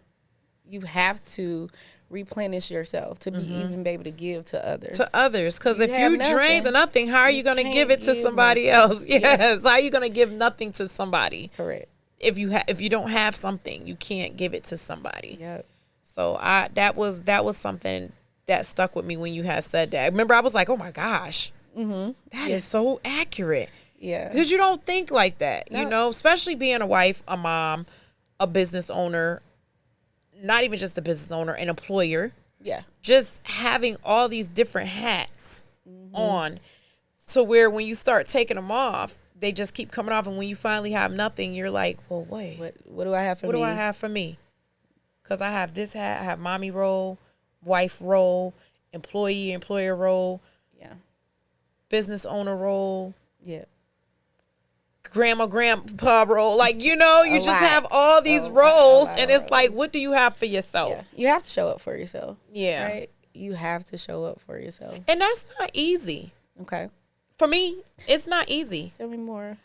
You have to replenish yourself to be even be able to give to others. Because if you drain the nothing, how are you going to give it to somebody else? Yes. How are you going to give nothing to somebody? Correct. If you don't have something, you can't give it to somebody. Yep. So that was something that stuck with me when you had said that. I remember I was like, oh my gosh, that is so accurate. Yeah. Because you don't think like that, you know, especially being a wife, a mom, a business owner, not even just a business owner, an employer. Yeah. Just having all these different hats on, to where when you start taking them off, they just keep coming off, and when you finally have nothing, you're like, well, wait. What do I have for me? What do I have for me? Because I have this hat, I have mommy role, wife role, employer role, business owner role, grandpa role. Like, you know, you just have all these roles, and it's like, what do you have for yourself? Yeah. You have to show up for yourself. Yeah. Right? You have to show up for yourself. And that's not easy. Okay. For me, it's not easy. Tell me more.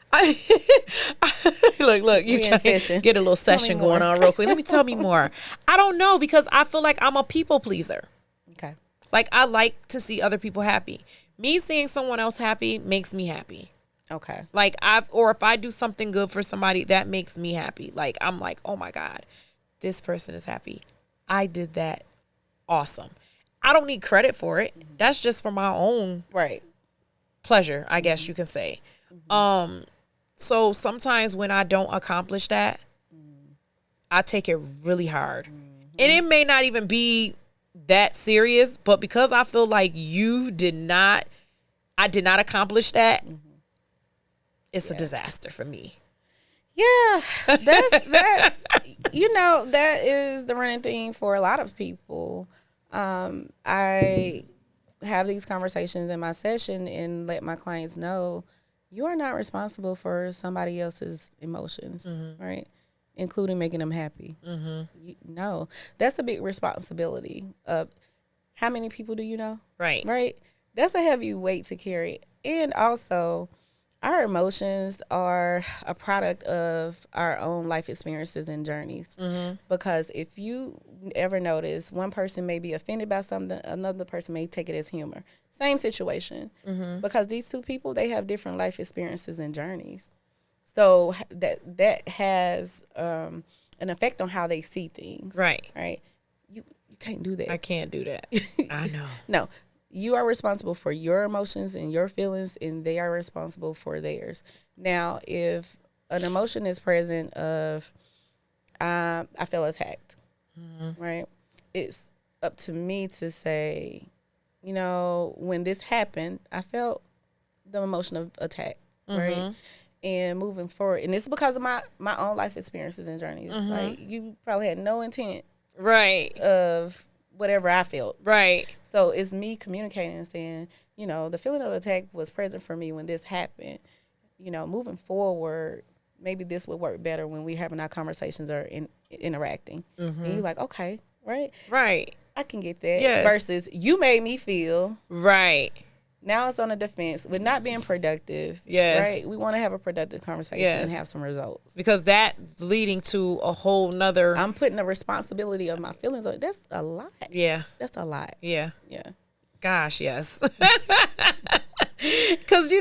Look, you trying to get a little session going on real quick. Let me tell me more. I don't know, because I feel like I'm a people pleaser. Okay. Like, I like to see other people happy. Me seeing someone else happy makes me happy. Okay. Like, if I do something good for somebody, that makes me happy. Like, I'm like, oh my God, this person is happy. I did that. Awesome. I don't need credit for it. That's just for my own pleasure, I guess you can say. So sometimes when I don't accomplish that, I take it really hard. And it may not even be that serious, but because I feel like I did not accomplish that, it's a disaster for me. Yeah, that's you know, that is the running thing for a lot of people. I have these conversations in my session and let my clients know you are not responsible for somebody else's emotions, right? Including making them happy. No, that's a big responsibility. How many people do you know? Right. That's a heavy weight to carry. And also, our emotions are a product of our own life experiences and journeys. Because if you ever notice, one person may be offended by something, another person may take it as humor. Same situation. Because these two people, they have different life experiences and journeys. So that has an effect on how they see things. Right. Right. You can't do that. I can't do that. I know. No. You are responsible for your emotions and your feelings, and they are responsible for theirs. Now, if an emotion is present of I feel attacked, right? It's up to me to say, when this happened, I felt the emotion of attack, right? And moving forward, and it's because of my own life experiences and journeys. Like, you probably had no intent, right, of whatever I felt, right. So it's me communicating and saying, the feeling of attack was present for me when this happened. Moving forward, maybe this would work better when we're having our conversations or interacting. And you're like, okay, right, I can get that. Yes. Versus you made me feel right. Now it's on the defense with not being productive. Yes. Right? We want to have a productive conversation and have some results. Because that's leading to a whole nother. I'm putting the responsibility of my feelings on. That's a lot. Yeah. That's a lot. Yeah. Yeah. Gosh, yes. Because,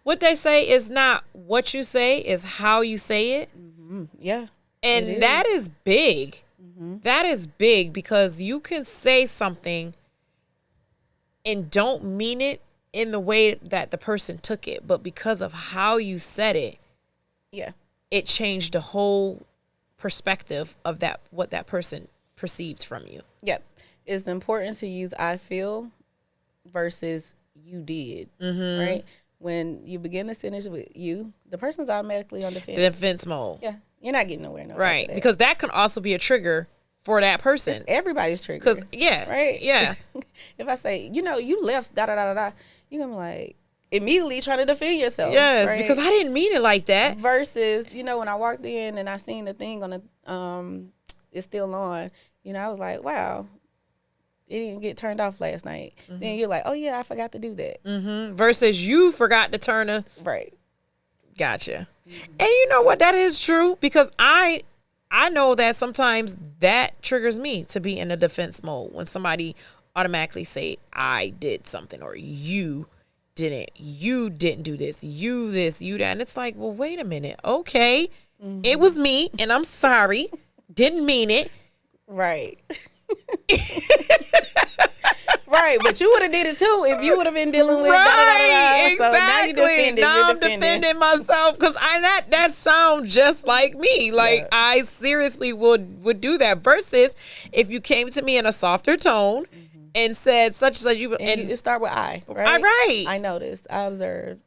what they say is not what you say, is how you say it. Yeah. And that is big. That is big because you can say something and don't mean it in the way that the person took it, but because of how you said it, it changed the whole perspective of what that person perceives from you. Yep. It's important to use I feel versus you did, right? When you begin a sentence with you, the person's automatically on defense. Defense mode. Yeah. You're not getting nowhere. Right. Because that can also be a trigger for that person. It's everybody's trigger. Because, right? Yeah. If I say, you left, da-da-da-da-da, you're going to be like, immediately trying to defend yourself. Yes, right? because I didn't mean it like that. Versus, when I walked in and I seen the thing on the, it's still on, I was like, wow, it didn't get turned off last night. Then you're like, oh, yeah, I forgot to do that. Versus you forgot to turn a... Right. Gotcha. And you know what? That is true because I know that sometimes that triggers me to be in a defense mode when somebody automatically say I did something or you didn't do this, you that. And it's like, well, wait a minute. Okay. It was me and I'm sorry. Didn't mean it. Right. Right, but you would have did it too if you would have been dealing with exactly. So now you defending. Now I'm defending myself because that sounds just like me. Like I seriously would do that. Versus if you came to me in a softer tone and said such and such, and it start with I. Right. Right. I noticed. I observed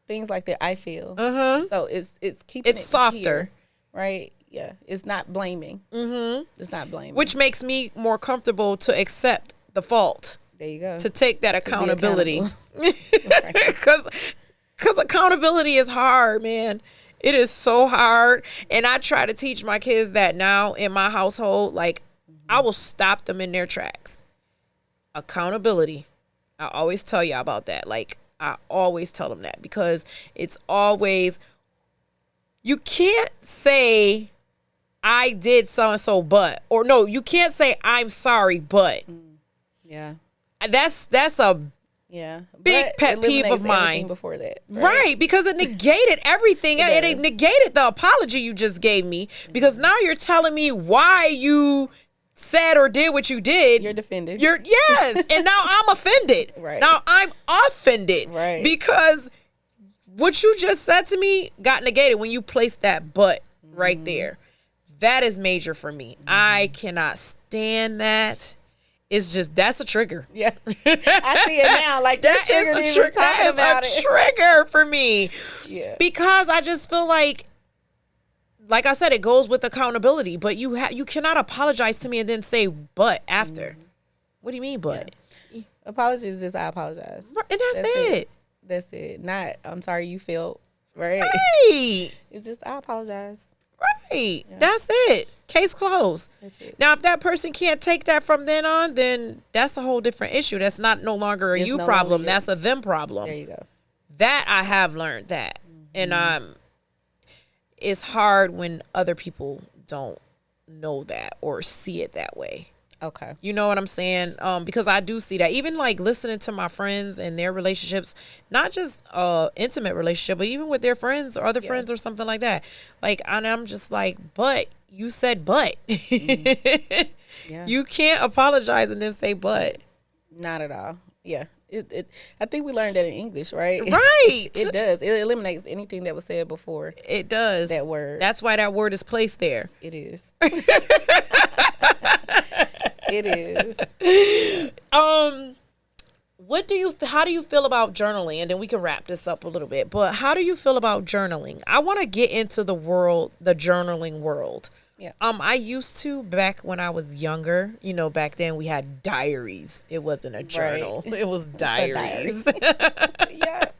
things like that. I feel. So it's keeping it's softer, here, right? Yeah, it's not blaming. It's not blaming, which makes me more comfortable to accept the fault. There you go. To take that accountability. Because accountability is hard, man. It is so hard. And I try to teach my kids that now in my household. Like, I will stop them in their tracks. Accountability. I always tell y'all about that. Like, I always tell them that. Because it's always, you can't say, I did so-and-so, but. Or no, you can't say, I'm sorry, but. Yeah. That's a big pet peeve of mine. Before that, right? Because it negated everything. It negated the apology you just gave me. Because now you're telling me why you said or did what you did. You're defending. Yes, and now I'm offended. Right. Now I'm offended. Right. Because what you just said to me got negated when you placed that but right there. That is major for me. I cannot stand that. It's just, that's a trigger. Yeah. I see it now. Like, that is a trigger for me. Yeah. Because I just feel like I said, it goes with accountability. But you cannot apologize to me and then say, but after. What do you mean, but? Yeah. Apologies is I apologize. And that's it. That's it. Not, I'm sorry you felt, right? Right. It's just, I apologize. Right. Yeah. That's it. Case closed. That's it. Now, if that person can't take that from then on, then that's a whole different issue. That's no longer a you problem. That's a them problem. There you go. That I have learned that. And it's hard when other people don't know that or see it that way. Okay. You know what I'm saying? Because I do see that. Even like listening to my friends and their relationships, not just intimate relationship, but even with their friends or other friends or something like that. Like, and I'm just like, but you said but. Yeah. You can't apologize and then say but. Not at all. Yeah. I think we learned that in English, right? Right. It does. It eliminates anything that was said before It does. that word. That's why that word is placed there. It is. It is. How do you feel about journaling? And then we can wrap this up a little bit. But how do you feel about journaling? I want to get into the journaling world. Yeah. I used to back when I was younger. You know, back then we had diaries. It wasn't a journal. Right. It was diaries. Yeah.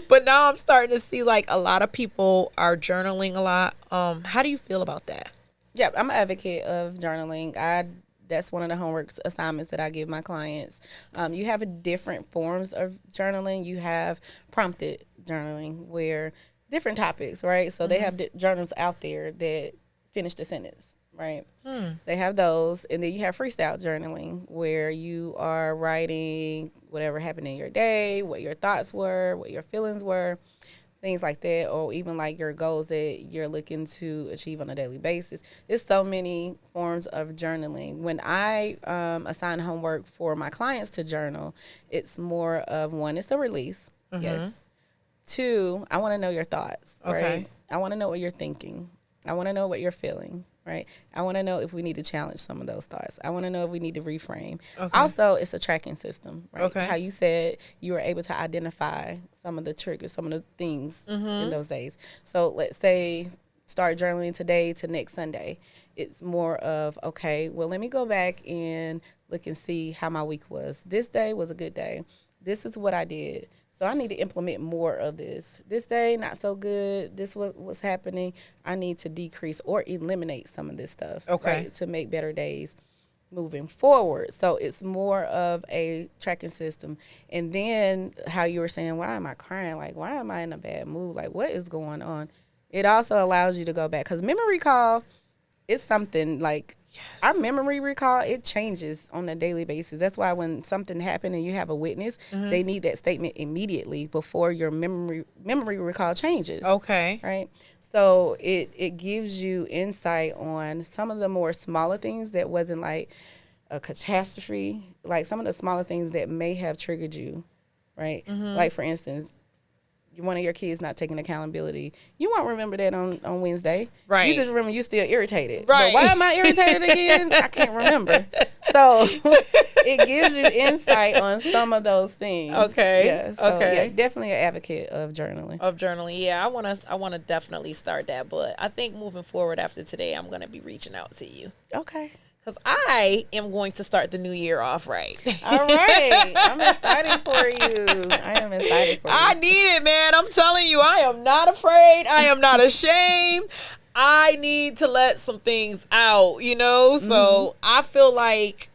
But now I'm starting to see like a lot of people are journaling a lot. How do you feel about that? Yeah, I'm an advocate of journaling. That's one of the homework assignments that I give my clients. You have different forms of journaling. You have prompted journaling where different topics, right? So they have journals out there that finish the sentence, right? They have those. And then you have freestyle journaling where you are writing whatever happened in your day, what your thoughts were, what your feelings were, things like that, or even like your goals that you're looking to achieve on a daily basis. It's so many forms of journaling. When I assign homework for my clients to journal, it's more of one, it's a release. Yes. Two, I want to know your thoughts, right? I want to know what you're thinking. I want to know what you're feeling, right? I want to know if we need to challenge some of those thoughts. I want to know if we need to reframe. Also, it's a tracking system, right? How you said you were able to identify some of the triggers, some of the things in those days. So let's say start journaling today to next Sunday. It's more of, okay, well, let me go back and look and see how my week was. This day was a good day. This is what I did. So I need to implement more of this. This day, not so good. This what's happening. I need to decrease or eliminate some of this stuff, right, to make better days moving forward. So it's more of a tracking system. And then how you were saying, why am I crying? Like, why am I in a bad mood? Like, what is going on? It also allows you to go back. Because memory recall is something like, our memory recall, it changes on a daily basis. That's why when something happened and you have a witness, they need that statement immediately before your memory recall changes. Okay. Right? So it gives you insight on some of the more smaller things that wasn't like a catastrophe, like some of the smaller things that may have triggered you, right? Like, for instance, one of your kids not taking accountability. You won't remember that on Wednesday. Right. You just remember you still irritated. Right. But why am I irritated again? I can't remember. So it gives you insight on some of those things. Okay. Yeah. So, yeah, definitely an advocate of journaling. Yeah, I wanna definitely start that, but I think moving forward after today I'm gonna be reaching out to you. Okay. Because I am going to start the new year off right. All right. I'm excited for you. I am excited for you. I need it, man. I'm telling you, I am not afraid. I am not ashamed. I need to let some things out, you know? So I feel like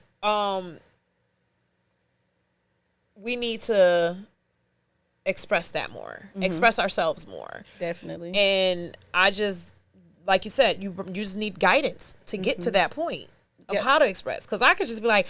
we need to express that more, express ourselves more. Definitely. And I just, like you said, you just need guidance to get to that point of how to express. Because I could just be like,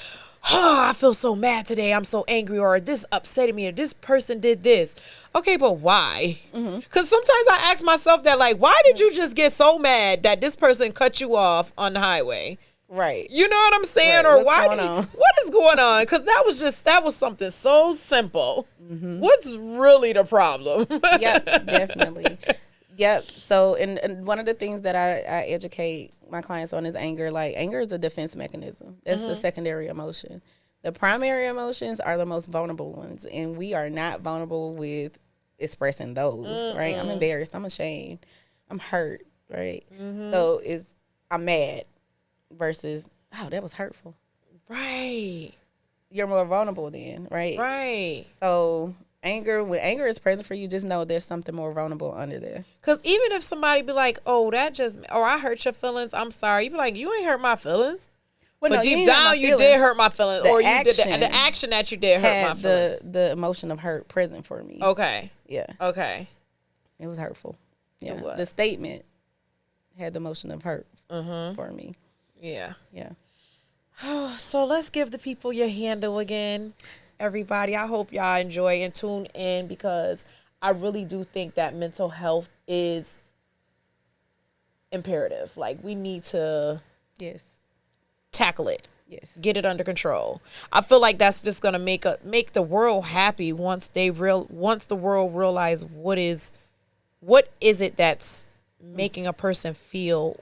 oh, I feel so mad today. I'm so angry, or this upset me, or this person did this. Okay, but why? Because sometimes I ask myself that, like, why did you just get so mad that this person cut you off on the highway? Right. You know what I'm saying? Right. Or why? What is going on? Because that was something so simple. What's really the problem? Yep, definitely. Yep. So, and one of the things that I educate my clients on is anger. Like, anger is a defense mechanism. It's a secondary emotion. The primary emotions are the most vulnerable ones, and we are not vulnerable with expressing those, right? I'm embarrassed. I'm ashamed. I'm hurt, right? So I'm mad versus, oh, that was hurtful. Right. You're more vulnerable then, right? Right. So when anger is present for you, just know there's something more vulnerable under there. Because even if somebody be like, oh, I hurt your feelings, I'm sorry. You be like, you ain't hurt my feelings. Well, but no, deep down, you did hurt my feelings. The or you action did the action that you did hurt my feelings. The emotion of hurt present for me. Okay. Yeah. Okay. It was hurtful. Yeah. It was. The statement had the emotion of hurt for me. Yeah. Yeah. So let's give the people your handle again, everybody. I hope y'all enjoy and tune in because I really do think that mental health is imperative. Like we need to Yes. tackle it. Yes. Get it under control. I feel like that's just gonna make the world happy once the world realize what is it that's making a person feel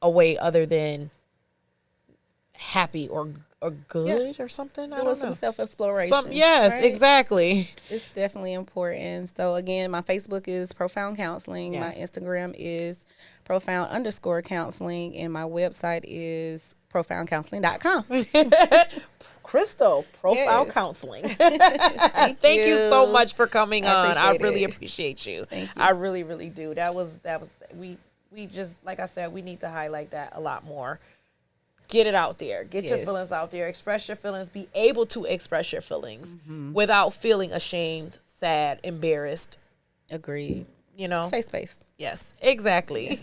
a way other than happy or good or something. I don't know. Some self-exploration. Yes, right? Exactly. It's definitely important. So again, my Facebook is Profound Counseling. Yes. My Instagram is Profound_counseling, and my website is profoundcounseling.com. Crystal, Profile Yes. Counseling. Thank you so much for coming on. I really it. appreciate you. Thank you. I really, really do. That was we just, like I said, we need to highlight that a lot more. Get it out there. Get your Yes. feelings out there. Express your feelings. Be able to express your feelings without feeling ashamed, sad, embarrassed. Agreed. You know? Safe space. Yes, exactly.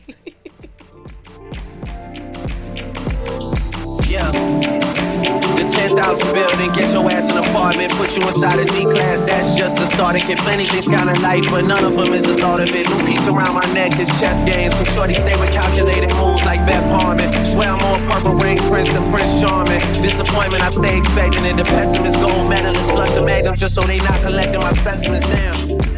Yeah. The 10,000 building, get your ass an apartment, put you inside a G-class, that's just a start. It can plenty things kind of life, but none of them is the thought of it. New piece around my neck is chess games, cause shorty stay with calculated moves like Beth Harmon. Swear I'm more purple rain prince than Prince Charming. Disappointment I stay expecting it, the pessimist gold medalist, slush the magnum just so they not collecting my specimens down.